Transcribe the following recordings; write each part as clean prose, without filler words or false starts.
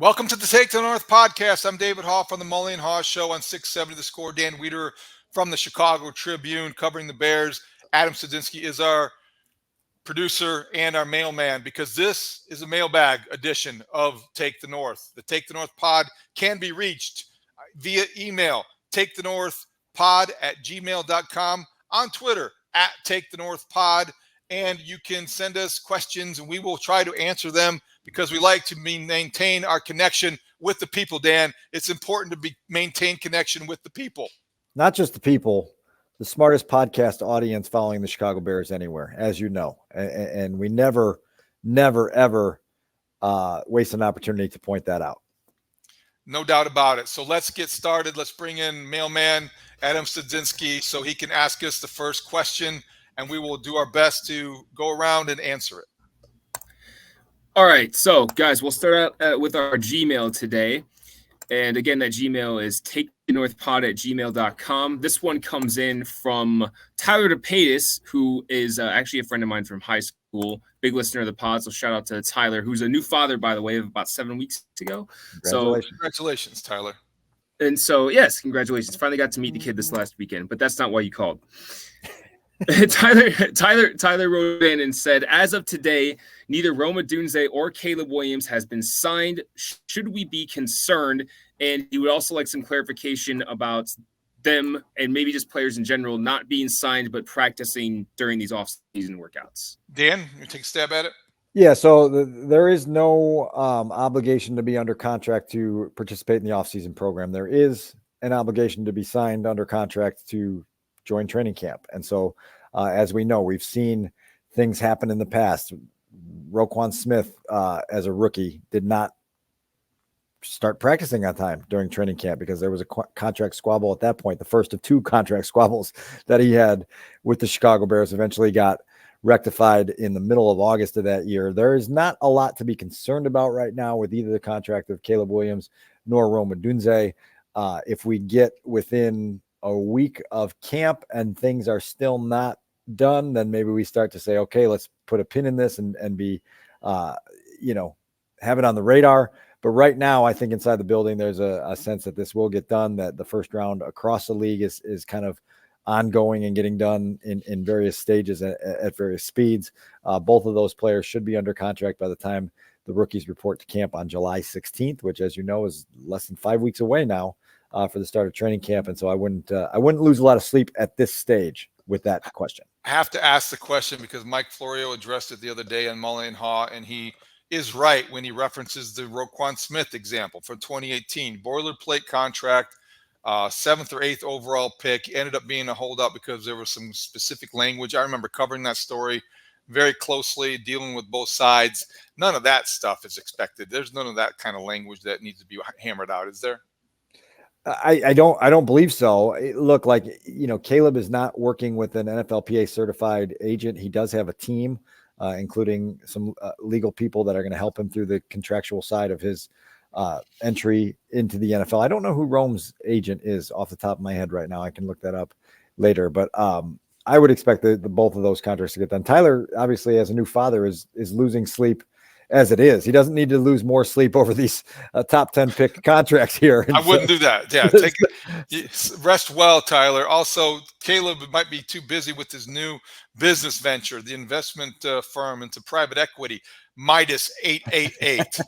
Welcome to the Take to the North podcast. I'm David Haugh from the Mully and Haugh Show on 670 The Score. Dan Wiederer from the Chicago Tribune covering the Bears. Adam Sadzinski is our producer and our mailman because this is a mailbag edition of Take the North. The Take the North pod can be reached via email, takethenorthpod@gmail.com, on Twitter @takethenorthpod, and you can send us questions and we will try to answer them because we like to maintain our connection with the people, Dan. It's important to maintain connection with the people. Not just the people, the smartest podcast audience following the Chicago Bears anywhere, as you know. And we never, ever waste an opportunity to point that out. No doubt about it. So let's get started. Let's bring in mailman Adam Sadzinski so he can ask us the first question, and we will do our best to go around and answer it. All right, so guys, we'll start out with our Gmail today. And again, that Gmail is takethenorthpod@gmail.com. This one comes in from Tyler DePatis, who is actually a friend of mine from high school, big listener of the pod. So shout out to Tyler, who's a new father, by the way, of about 7 weeks ago. Congratulations, Tyler. And so, yes, congratulations. Finally got to meet the kid this last weekend, but that's not why you called. Tyler wrote in and said, as of today, neither Rome Odunze or Caleb Williams has been signed. Should we be concerned? And he would also like some clarification about them and maybe just players in general not being signed but practicing during these off-season workouts. Dan, you take a stab at it? Yeah, so there is no obligation to be under contract to participate in the off-season program. There is an obligation to be signed under contract to join training camp. And so, as we know, we've seen things happen in the past. Roquan Smith, as a rookie, did not start practicing on time during training camp because there was a contract squabble at that point. The first of two contract squabbles that he had with the Chicago Bears eventually got rectified in the middle of August of that year. There is not a lot to be concerned about right now with either the contract of Caleb Williams nor Rome Odunze. If we get within a week of camp and things are still not done, then maybe we start to say, okay, let's put a pin in this and be, have it on the radar. But right now, I think inside the building, there's a sense that this will get done, that the first round across the league is kind of ongoing and getting done in various stages at various speeds. Both of those players should be under contract by the time the rookies report to camp on July 16th, which, as you know, is less than 5 weeks away now. For the start of training camp. And so I wouldn't lose a lot of sleep at this stage with that question. I have to ask the question because Mike Florio addressed it the other day on Mully and Haugh, and he is right when he references the Roquan Smith example from 2018. Boilerplate contract, 7th or 8th overall pick, ended up being a holdout because there was some specific language. I remember covering that story very closely, dealing with both sides. None of that stuff is expected. There's none of that kind of language that needs to be hammered out, is there? I don't believe so. Look, like, Caleb is not working with an NFLPA certified agent. He does have a team, including some legal people that are going to help him through the contractual side of his entry into the NFL. I don't know who Rome's agent is off the top of my head right now. I can look that up later, but I would expect the both of those contracts to get done. Tyler, obviously, as a new father, is losing sleep as it is. He doesn't need to lose more sleep over these top 10 pick contracts here. And I wouldn't do that. Yeah. Rest well, Tyler. Also, Caleb might be too busy with his new business venture, the investment firm into private equity, Midas 888.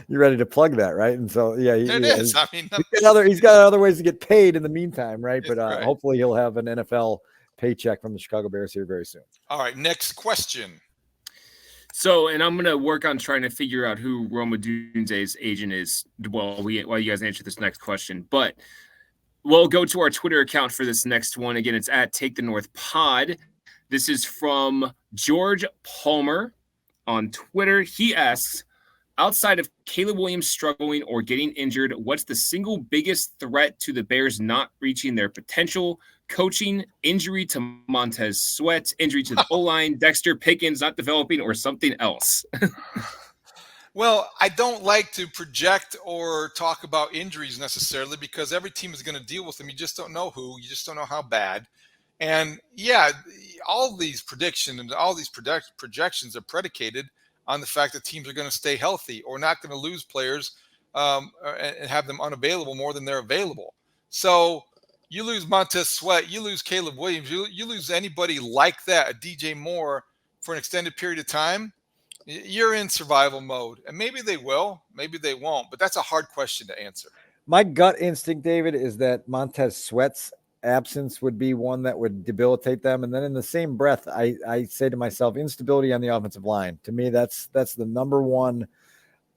You're ready to plug that, right? And so, yeah, it is. I mean, he's got other ways to get paid in the meantime, right? But right. Hopefully he'll have an NFL paycheck from the Chicago Bears here very soon. All right. Next question. So, and I'm going to work on trying to figure out who Rome Odunze's agent is while you guys answer this next question. But we'll go to our Twitter account for this next one. Again, it's @TakeTheNorthPod. This is from George Palmer on Twitter. He asks, outside of Caleb Williams struggling or getting injured, what's the single biggest threat to the Bears not reaching their potential? Coaching, injury to Montez Sweat, injury to the O-line, Dexter Pickens not developing, or something else? Well, I don't like to project or talk about injuries necessarily because every team is going to deal with them. You just don't know who. You just don't know how bad. And, yeah, all these predictions and all these projections are predicated on the fact that teams are going to stay healthy or not going to lose players and have them unavailable more than they're available. So you lose Montez Sweat, you lose Caleb Williams, you lose anybody like that, a DJ Moore, for an extended period of time, you're in survival mode. And maybe they will, maybe they won't, but that's a hard question to answer. My gut instinct, David, is that Montez Sweat's absence would be one that would debilitate them. And then in the same breath, I say to myself, instability on the offensive line. To me, that's the number one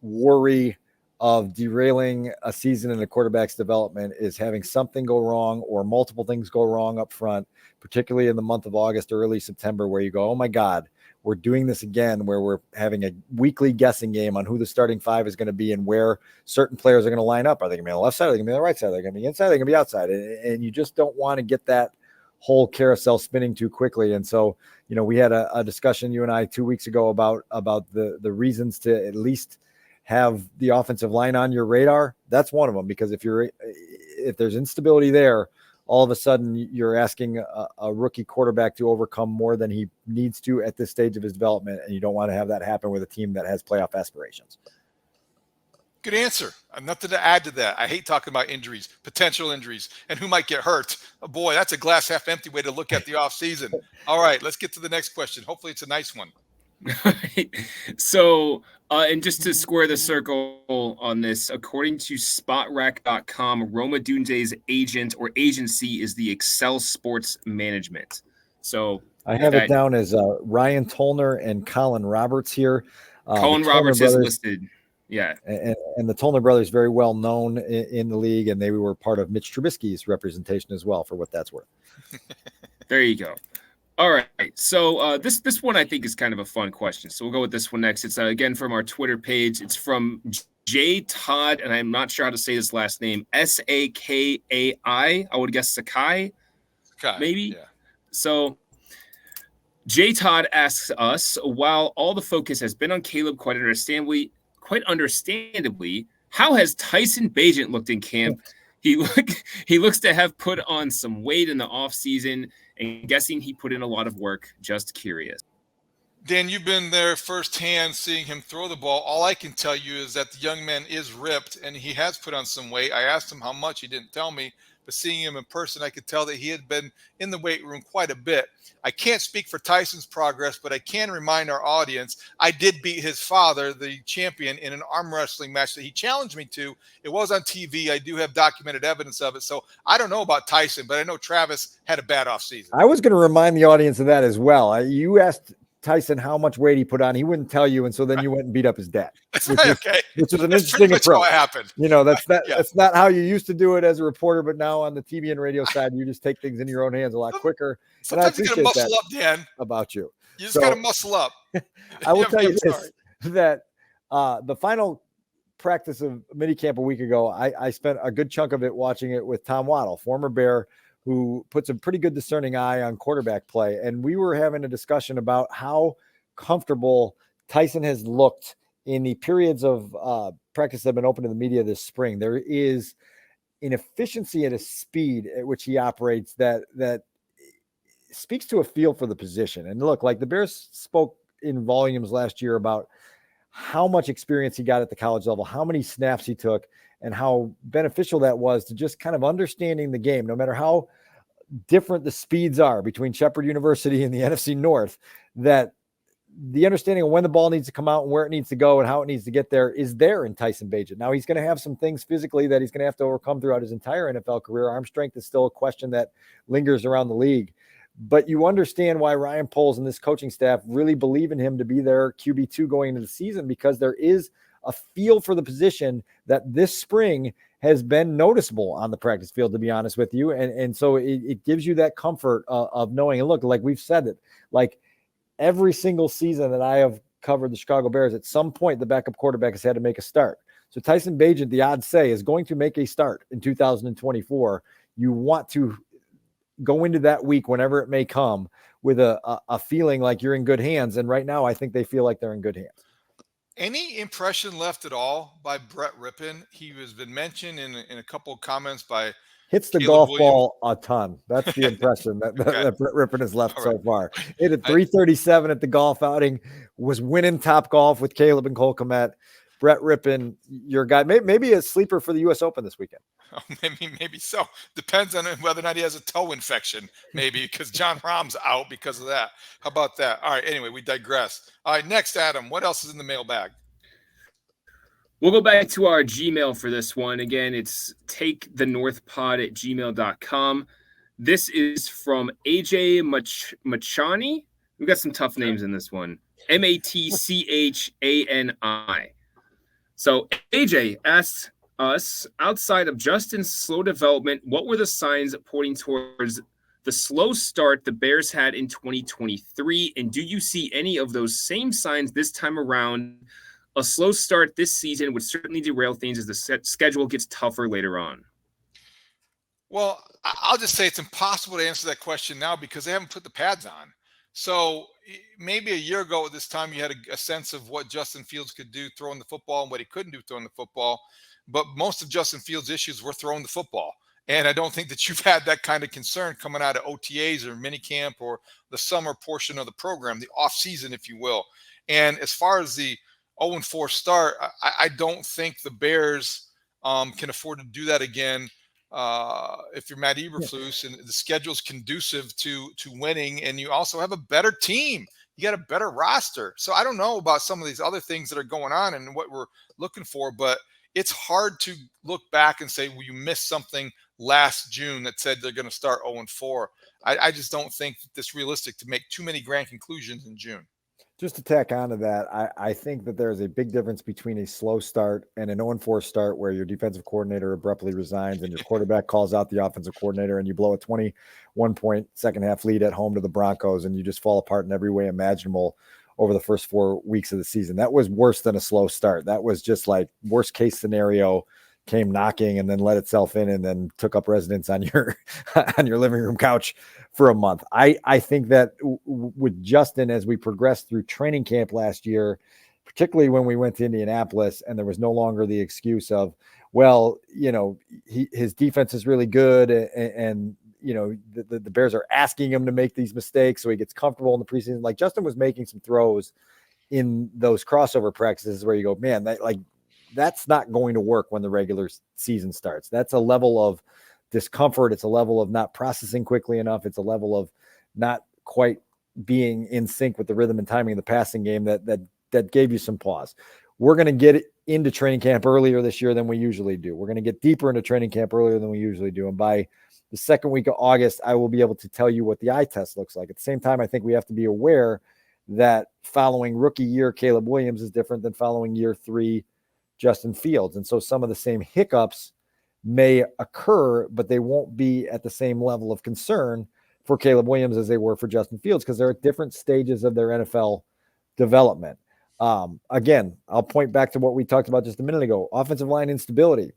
worry of derailing a season in a quarterback's development, is having something go wrong or multiple things go wrong up front, particularly in the month of August or early September, where you go, oh my God, we're doing this again, where we're having a weekly guessing game on who the starting five is going to be and where certain players are going to line up. Are they going to be on the left side? Are they going to be on the right side? Are they going to be inside? Are they going to be outside? And you just don't want to get that whole carousel spinning too quickly. And so, we had a discussion, you and I, 2 weeks ago about the reasons to at least have the offensive line on your radar. That's one of them, because if there's instability there, all of a sudden you're asking a rookie quarterback to overcome more than he needs to at this stage of his development. And you don't want to have that happen with a team that has playoff aspirations. Good answer. Nothing to add to that. I hate talking about injuries, potential injuries, and who might get hurt. Oh boy, that's a glass half empty way to look at the offseason. All right, let's get to the next question. Hopefully it's a nice one. So, and just to square the circle on this, according to spotrac.com, Rome Odunze's agent or agency is the Excel Sports Management. So I have it down as Ryan Tolner and Colin Roberts here. Colin Roberts is listed. Yeah. And the Tolner brothers, very well known in the league, and they were part of Mitch Trubisky's representation as well, for what that's worth. There you go. All right. So this one I think is kind of a fun question. So we'll go with this one next. It's again from our Twitter page. It's from J Todd, and I'm not sure how to say his last name. Sakai. I would guess Sakai. Maybe. Yeah. So J Todd asks us, while all the focus has been on Caleb, quite understandably, how has Tyson Bagent looked in camp? He looks to have put on some weight in the offseason, and guessing he put in a lot of work. Just curious. Dan, you've been there firsthand seeing him throw the ball. All I can tell you is that the young man is ripped, and he has put on some weight. I asked him how much. He didn't tell me, but seeing him in person, I could tell that he had been in the weight room quite a bit. I can't speak for Tyson's progress, but I can remind our audience, I did beat his father, the champion, in an arm wrestling match that he challenged me to. It was on TV. I do have documented evidence of it. So I don't know about Tyson, but I know Travis had a bad offseason. I was going to remind the audience of that as well. You asked Tyson how much weight he put on. He wouldn't tell you, and so then you went and beat up his dad. Which was an interesting approach. How it happened. That's not how you used to do it as a reporter, but now on the TV and radio side, you just take things into your own hands a lot quicker. Sometimes you got to muscle up, Dan. About you. You just got to muscle up. I will tell you this, that the final practice of minicamp a week ago, I spent a good chunk of it watching it with Tom Waddle, former Bear, who puts a pretty good discerning eye on quarterback play. And we were having a discussion about how comfortable Tyson has looked in the periods of practice that have been open to the media this spring. There is an efficiency and a speed at which he operates that speaks to a feel for the position. And look, like the Bears spoke in volumes last year about how much experience he got at the college level, how many snaps he took, and how beneficial that was to just kind of understanding the game, no matter how different the speeds are between Shepherd University and the NFC North, that the understanding of when the ball needs to come out and where it needs to go and how it needs to get there is there in Tyson Bagent. Now he's going to have some things physically that he's going to have to overcome throughout his entire NFL career. Arm strength is still a question that lingers around the league, but you understand why Ryan Poles and this coaching staff really believe in him to be their QB2 going into the season, because there is a feel for the position that this spring has been noticeable on the practice field, to be honest with you. And so it gives you that comfort of knowing, and look, like we've said it, like every single season that I have covered the Chicago Bears, at some point, the backup quarterback has had to make a start. So Tyson Bagent, the odds say, is going to make a start in 2024. You want to go into that week, whenever it may come, with a feeling like you're in good hands. And right now, I think they feel like they're in good hands. Any impression left at all by Brett Rippon? He has been mentioned in a couple of comments by Hits the Caleb golf Williams. ball a ton. That's the impression that Brett Rippon has left All so right. far. Hit at 337 at the golf outing, was winning Top Golf with Caleb and Cole Kmet. Brett Rippon, your guy, maybe a sleeper for the U.S. Open this weekend. Oh, maybe so. Depends on whether or not he has a toe infection, maybe, because John Rahm's out because of that. How about that? All right, anyway, we digress. All right, next, Adam, what else is in the mailbag? We'll go back to our Gmail for this one. Again, it's takethenorthpod@gmail.com. This is from AJ Machani. We've got some tough names in this one. Matchani. So AJ asks us, outside of Justin's slow development, what were the signs pointing towards the slow start the Bears had in 2023? And do you see any of those same signs this time around? A slow start this season would certainly derail things as the schedule gets tougher later on. Well, I'll just say it's impossible to answer that question now because they haven't put the pads on. So maybe a year ago at this time, you had a sense of what Justin Fields could do throwing the football and what he couldn't do throwing the football. But most of Justin Fields' issues were throwing the football. And I don't think that you've had that kind of concern coming out of OTAs or minicamp or the summer portion of the program, the offseason, if you will. And as far as the 0-4 start, I don't think the Bears can afford to do that again. If you're Matt Eberflus and the schedule's conducive to winning, and you also have a better team, you got a better roster. So I don't know about some of these other things that are going on and what we're looking for, but it's hard to look back and say, well, you missed something last June that said they're going to start 0-4. I just don't think it's realistic to make too many grand conclusions in June. Just to tack on to that, I think that there's a big difference between a slow start and an 0-4 start where your defensive coordinator abruptly resigns and your quarterback calls out the offensive coordinator and you blow a 21-point second-half lead at home to the Broncos and you just fall apart in every way imaginable over the first 4 weeks of the season. That was worse than a slow start. That was just like worst-case scenario, came knocking and then let itself in and then took up residence on your on your living room couch for a month. I think that with Justin, as we progressed through training camp last year, particularly when we went to Indianapolis and there was no longer the excuse of, well, you know, his defense is really good and you know, the Bears are asking him to make these mistakes so he gets comfortable in the preseason. Like Justin was making some throws in those crossover practices where you go, man, that's not going to work when the regular season starts. That's a level of discomfort. It's a level of not processing quickly enough. It's a level of not quite being in sync with the rhythm and timing of the passing game that gave you some pause. We're going to get into training camp earlier this year than we usually do. We're going to get deeper into training camp earlier than we usually do. And by the second week of August, I will be able to tell you what the eye test looks like. At the same time, I think we have to be aware that following rookie year, Caleb Williams is different than following year 3, Justin Fields. And so some of the same hiccups may occur, but they won't be at the same level of concern for Caleb Williams as they were for Justin Fields because they're at different stages of their NFL development. Again, I'll point back to what we talked about just a minute ago. Offensive line instability.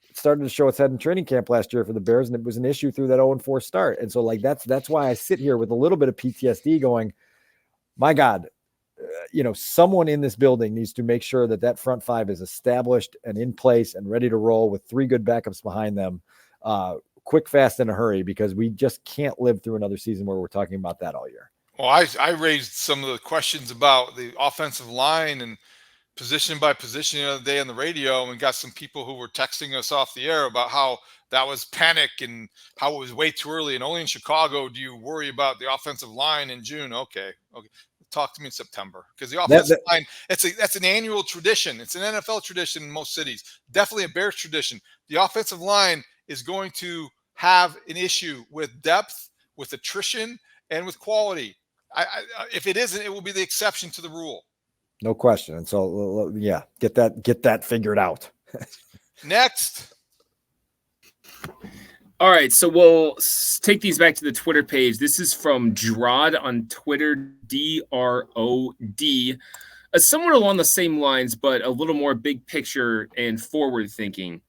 It started to show its head in training camp last year for the Bears, and it was an issue through that 0-4 start. And so like that's why I sit here with a little bit of PTSD going, my God, you know, someone in this building needs to make sure that front five is established and in place and ready to roll with 3 good backups behind them, quick, fast, in a hurry, because we just can't live through another season where we're talking about that all year. Well, I raised some of the questions about the offensive line and position by position the other day on the radio, and got some people who were texting us off the air about how that was panic and how it was way too early. And only in Chicago do you worry about the offensive line in June. Okay. Talk to me in September, because the offensive line, that's an annual tradition. It's an NFL tradition in most cities, definitely a Bears tradition. The offensive line is going to have an issue with depth, with attrition, and with quality. If it isn't, it will be the exception to the rule. No question. And so, yeah, get that figured out. Next. All right, so we'll take these back to the Twitter page. This is from Drod on Twitter, DROD. Somewhat along the same lines, but a little more big picture and forward thinking.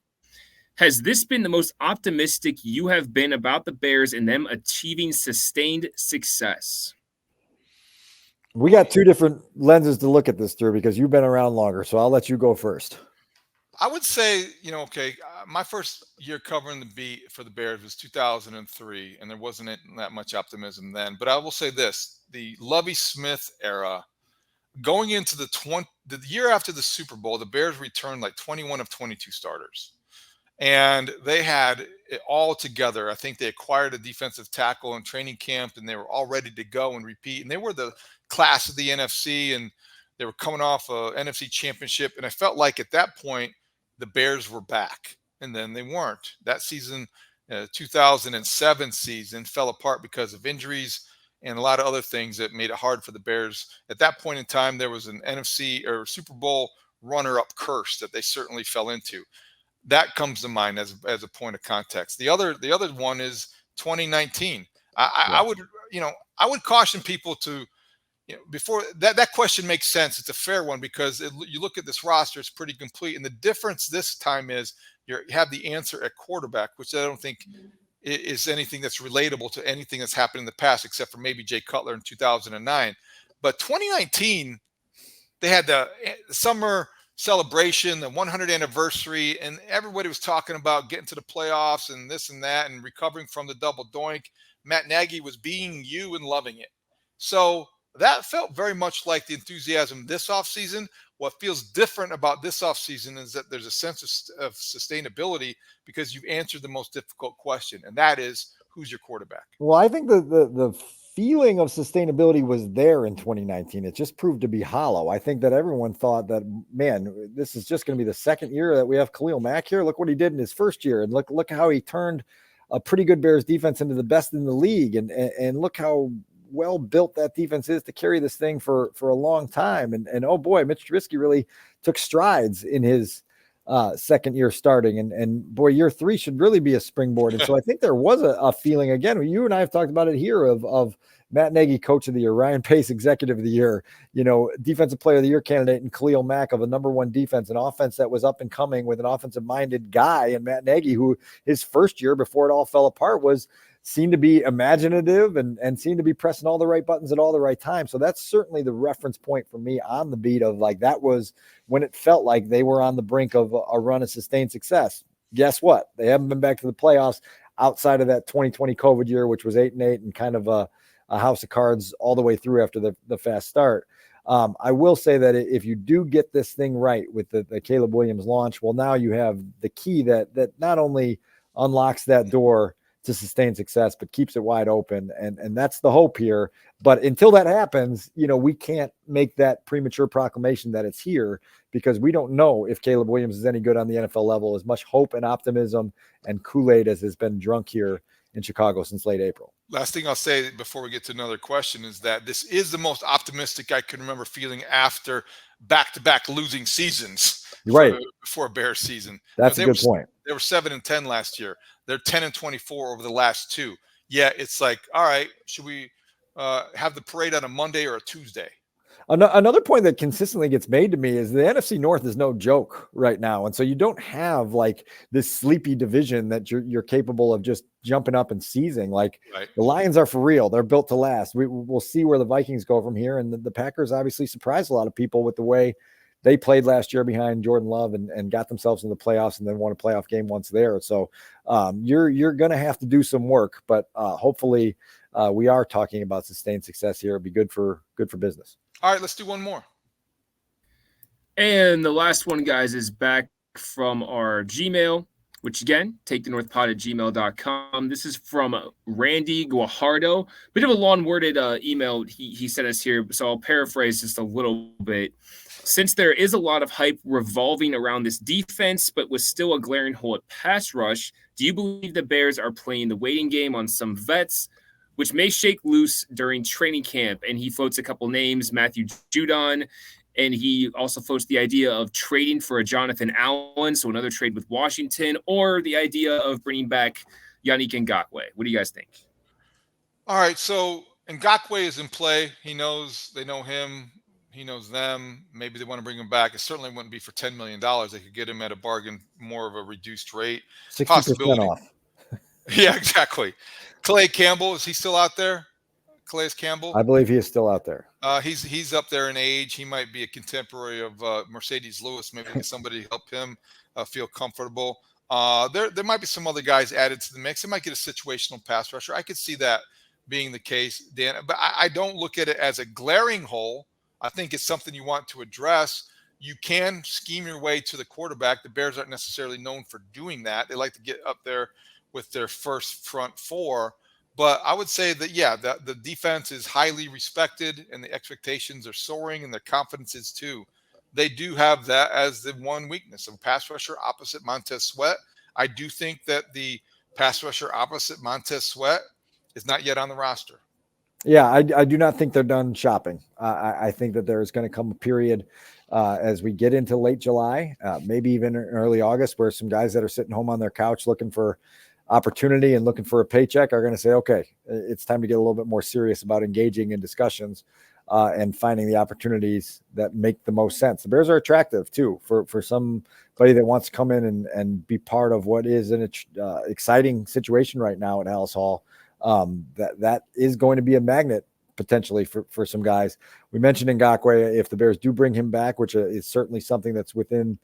Has this been the most optimistic you have been about the Bears and them achieving sustained success? We got 2 different lenses to look at this through because you've been around longer, so I'll let you go first. I would say, okay, my first year covering the beat for the Bears was 2003, and there wasn't that much optimism then. But I will say this: the Lovie Smith era, going into the year after the Super Bowl, the Bears returned like 21 of 22 starters. And they had it all together. I think they acquired a defensive tackle in training camp, and they were all ready to go and repeat. And they were the class of the NFC, and they were coming off a NFC championship. And I felt like at that point, the Bears were back. And then they weren't. That season, 2007 season, fell apart because of injuries and a lot of other things that made it hard for the Bears. At that point in time, there was an NFC or Super Bowl runner-up curse that they certainly fell into. That comes to mind as a point of context. The other one is 2019. I would caution people to, before that question makes sense. It's a fair one because you look at this roster, it's pretty complete. And the difference this time is you have the answer at quarterback, which I don't think is anything that's relatable to anything that's happened in the past, except for maybe Jay Cutler in 2009. But 2019, they had the summer celebration, the 100th anniversary, and everybody was talking about getting to the playoffs and this and that and recovering from the double doink. Matt Nagy was being you and loving it. So that felt very much like the enthusiasm this offseason. What feels different about this offseason is that there's a sense of sustainability because you've answered the most difficult question, and that is, who's your quarterback? Well, I think the feeling of sustainability was there in 2019. It just proved to be hollow. I think that everyone thought that, man, this is just going to be the second year that we have Khalil Mack here. Look what he did in his first year, and look how he turned a pretty good Bears defense into the best in the league, and look how well built that defense is to carry this thing for a long time. And oh boy, Mitch Trubisky really took strides in his second year starting, and boy, year 3 should really be a springboard. And so I think there was a feeling, again, you and I have talked about it here, of Matt Nagy, coach of the year, Ryan Pace, executive of the year, defensive player of the year candidate, and Khalil Mack of a number 1 defense, an offense that was up and coming with an offensive minded guy, and Matt Nagy, who his first year before it all fell apart seemed to be imaginative and seemed to be pressing all the right buttons at all the right time. So that's certainly the reference point for me on the beat of, like, that was when it felt like they were on the brink of a run of sustained success. Guess what? They haven't been back to the playoffs outside of that 2020 COVID year, which was 8-8 and kind of a house of cards all the way through after the fast start. I will say that if you do get this thing right with the Caleb Williams launch, well, now you have the key that not only unlocks that door to sustain success, but keeps it wide open. And that's the hope here. But until that happens, we can't make that premature proclamation that it's here, because we don't know if Caleb Williams is any good on the NFL level. As much hope and optimism and Kool-Aid as has been drunk here in Chicago since late April. Last thing I'll say before we get to another question is that this is the most optimistic I can remember feeling after back-to-back losing seasons. Right. For a Bears season. That's a good point. They were 7-10 last year. They're 10-24 over the last 2. Yeah, it's like, all right, should we have the parade on a Monday or a Tuesday? Another point that consistently gets made to me is the NFC North is no joke right now. And so you don't have like this sleepy division that you're capable of just jumping up and seizing. Like, right. The Lions are for real. They're built to last. We'll see where the Vikings go from here. And the Packers obviously surprised a lot of people with the way they played last year behind Jordan Love and got themselves in the playoffs and then won a playoff game once there. So you're going to have to do some work, but hopefully we are talking about sustained success here. It'd be good for business. All right, let's do one more. And the last one, guys, is back from our Gmail, which again, takethenorthpod@gmail.com. This is from Randy Guajardo. Bit of a long-worded email he sent us here, so I'll paraphrase just a little bit. Since there is a lot of hype revolving around this defense, but with still a glaring hole at pass rush, do you believe the Bears are playing the waiting game on some vets, which may shake loose during training camp? And he floats a couple names, Matthew Judon, and he also floats the idea of trading for a Jonathan Allen, so another trade with Washington, or the idea of bringing back Yannick Ngakoue. What do you guys think? All right, so Ngakoue is in play. They know him. He knows them. Maybe they want to bring him back. It certainly wouldn't be for $10 million. They could get him at a bargain, more of a reduced rate. 60% off. Yeah, exactly. Calais Campbell, is he still out there? Calais Campbell? I believe he is still out there. He's up there in age. He might be a contemporary of Mercedes Lewis. Maybe somebody help him feel comfortable. There might be some other guys added to the mix. They might get a situational pass rusher. I could see that being the case, Dan. But I don't look at it as a glaring hole. I think it's something you want to address. You can scheme your way to the quarterback. The Bears aren't necessarily known for doing that. They like to get up there with their first front four. But I would say that, yeah, the defense is highly respected and the expectations are soaring and their confidence is too. They do have that as the one weakness of pass rusher opposite Montez Sweat. I do think that the pass rusher opposite Montez Sweat is not yet on the roster. Yeah, I do not think they're done shopping. I think that there is going to come a period as we get into late July, maybe even early August, where some guys that are sitting home on their couch looking for opportunity and looking for a paycheck are going to say, okay, it's time to get a little bit more serious about engaging in discussions and finding the opportunities that make the most sense. The Bears are attractive too for somebody that wants to come in and be part of what is an exciting situation right now at Haugh. That is going to be a magnet potentially for some guys. We mentioned Ngakoue, if the Bears do bring him back, which is certainly something that's within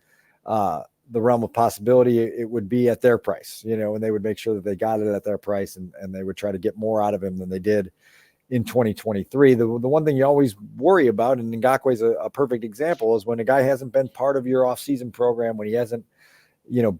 the realm of possibility, it would be at their price, and they would make sure that they got it at their price and they would try to get more out of him than they did in 2023. The one thing you always worry about, and Ngakoue is a perfect example, is when a guy hasn't been part of your offseason program, when he hasn't,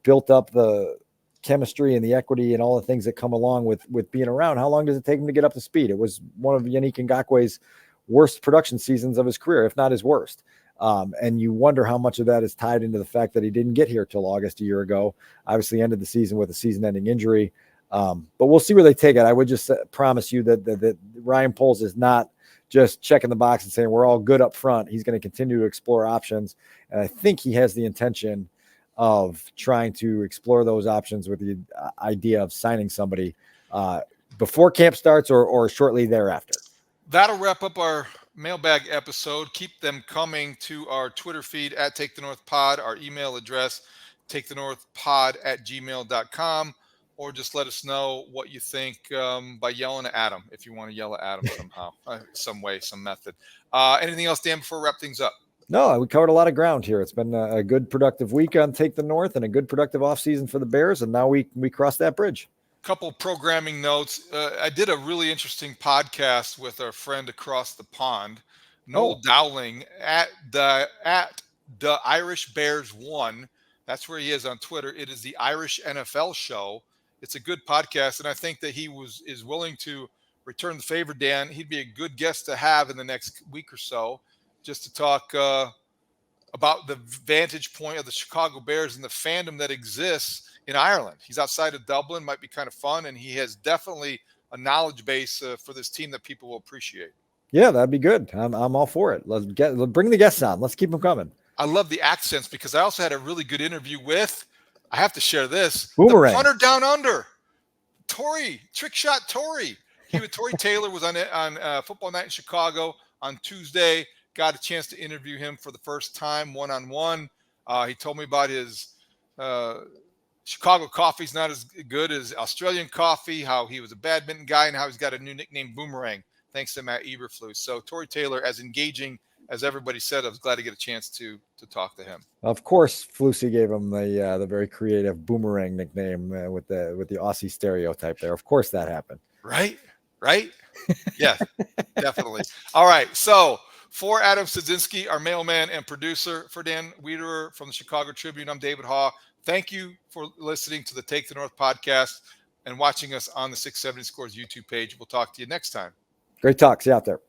built up the chemistry and the equity and all the things that come along with being around. How long does it take him to get up to speed? It was one of Yannick Ngakoue's worst production seasons of his career, if not his worst. And you wonder how much of that is tied into the fact that he didn't get here till August a year ago, obviously ended the season with a season-ending injury. But we'll see where they take it. I would just promise you that Ryan Poles is not just checking the box and saying we're all good up front. He's going to continue to explore options. And I think he has the intention of trying to explore those options with the idea of signing somebody before camp starts or shortly thereafter. That'll wrap up our mailbag episode. Keep them coming to our Twitter feed at Take the North Pod, our email address, takethenorthpod@gmail.com, or just let us know what you think by yelling at Adam, if you want to yell at Adam somehow, some way, some method. Anything else, Dan, before we wrap things up? No, we covered a lot of ground here. It's been a good, productive week on Take the North and a good, productive offseason for the Bears, and now we cross that bridge. Couple programming notes. I did a really interesting podcast with our friend across the pond, Noel Dowling, at the Irish Bears 1. That's where he is on Twitter. It is the Irish NFL Show. It's a good podcast, and I think that he is willing to return the favor, Dan. He'd be a good guest to have in the next week or so, just to talk about the vantage point of the Chicago Bears and the fandom that exists in Ireland. He's outside of Dublin, might be kind of fun, and he has definitely a knowledge base for this team that people will appreciate. Yeah, that'd be good. I'm all for it. Let's bring the guests on. Let's keep them coming. I love the accents because I also had a really good interview with, I have to share this, Boomerang. the punter down under, Trick Shot Tory. Tory Taylor was on Football Night in Chicago on Tuesday. Got a chance to interview him for the first time one-on-one. He told me about his Chicago coffee's not as good as Australian coffee, how he was a badminton guy, and how he's got a new nickname, Boomerang, thanks to Matt Eberflus. So Tory Taylor, as engaging as everybody said, I was glad to get a chance to talk to him. Of course, Flusy gave him the very creative Boomerang nickname with the Aussie stereotype there. Of course that happened. Right? Yeah, definitely. All right, so for Adam Sadzinski, our mailman and producer, for Dan Wiederer from the Chicago Tribune, I'm David Haugh. Thank you for listening to the Take the North podcast and watching us on the 670 Scores YouTube page. We'll talk to you next time. Great talk. See you out there.